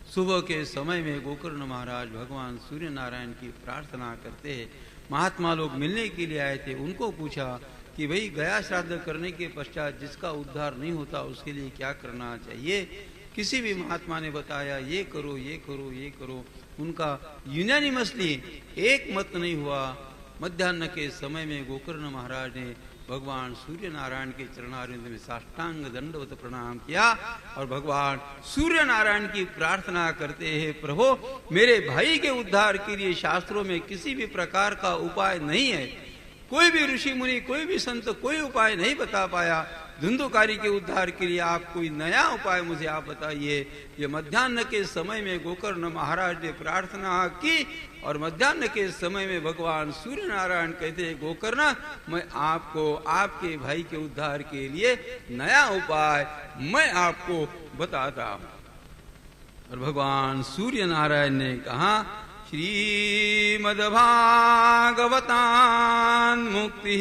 सुबह के समय में गोकर्ण महाराज भगवान सूर्य नारायण की प्रार्थना करते हैं। महात्मा लोग मिलने के लिए आए थे, उनको पूछा कि भाई गया श्राद्ध करने के पश्चात जिसका उद्धार नहीं होता उसके लिए क्या करना चाहिए। किसी भी महात्मा ने बताया ये करो ये करो ये करो, उनका यूनानिमसली एक मत नहीं हुआ। मध्याह्न के समय में गोकर्ण महाराज ने भगवान सूर्य नारायण के चरणारविंद में साष्टांग दंडवत प्रणाम किया और भगवान सूर्य नारायण की प्रार्थना करते हैं, प्रभु मेरे भाई के उद्धार के लिए शास्त्रों में किसी भी प्रकार का उपाय नहीं है। कोई भी ऋषि मुनि, कोई भी संत कोई उपाय नहीं बता पाया। धुंधुकारी के उद्धार के लिए आप कोई नया उपाय मुझे आप बताइए। ये मध्याह्न के समय में गोकर्ण महाराज ने प्रार्थना की और मध्याह्न के समय में भगवान सूर्य नारायण कहते हैं, गोकर्ण मैं आपको आपके भाई के उद्धार के लिए नया उपाय मैं आपको बताता हूं। और भगवान सूर्य नारायण ने कहा, श्रीमद्भागवतान् मुक्ति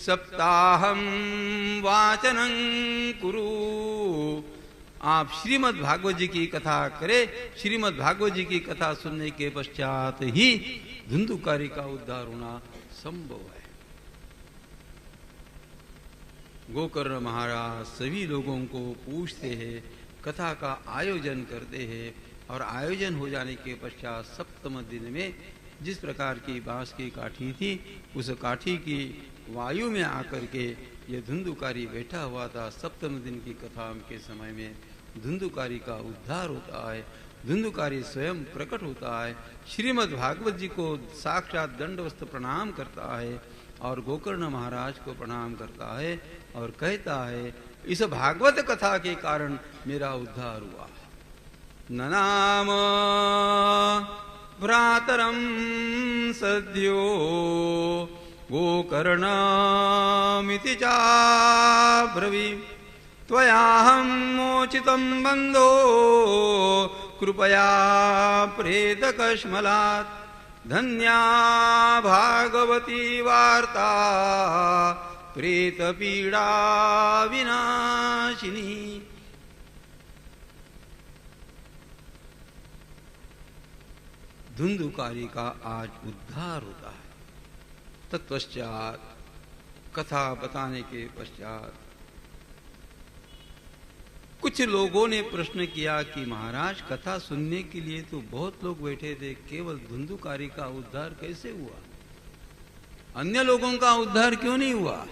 सप्ताहम वाचनं कुरु। आप श्रीमद् भागवत जी की कथा करें। श्रीमद् भागवत जी की कथा सुनने के पश्चात ही धुंधुकारी का उद्धार होना संभव है। गोकर्ण महाराज सभी लोगों को पूछते हैं, कथा का आयोजन करते हैं और आयोजन हो जाने के पश्चात सप्तम दिन में जिस प्रकार की बांस की काठी थी, उस काठी की वायु में आकर के ये धुंधुकारी बैठा हुआ था। सप्तम दिन की कथा के समय में धुंधुकारी का उद्धार होता है। धुंधुकारी स्वयं प्रकट होता है, श्रीमद् भागवत जी को साक्षात दंडवत प्रणाम करता है और गोकर्ण महाराज को प्रणाम करता है और कहता है, इस भागवत कथा के कारण मेरा उद्धार हुआ। ननाम भ्रातरम सद्यो गोकर्णमिति चाब्रवी त्वयाहं मोचितं बन्धो कृपया प्रेतकश्मलात् धन्या भागवती वार्ता प्रेतपीडा विनाशिनी। धुंधुकारी का आज उद्धार होता है। तत्पश्चात कथा बताने के पश्चात कुछ लोगों ने प्रश्न किया कि महाराज कथा सुनने के लिए तो बहुत लोग बैठे थे, केवल धुंधुकारी का उद्धार कैसे हुआ? अन्य लोगों का उद्धार क्यों नहीं हुआ?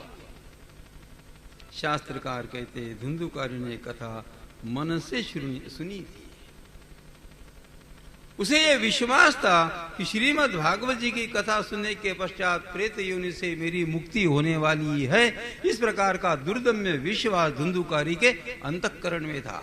शास्त्रकार कहते धुंधुकारी ने कथा मन से सुनी थी। उसे यह विश्वास था कि श्रीमद् भागवत जी की कथा सुनने के पश्चात प्रेत योनि से मेरी मुक्ति होने वाली है। इस प्रकार का दुर्दम्य विश्वास धुंधुकारी के अंतःकरण में था।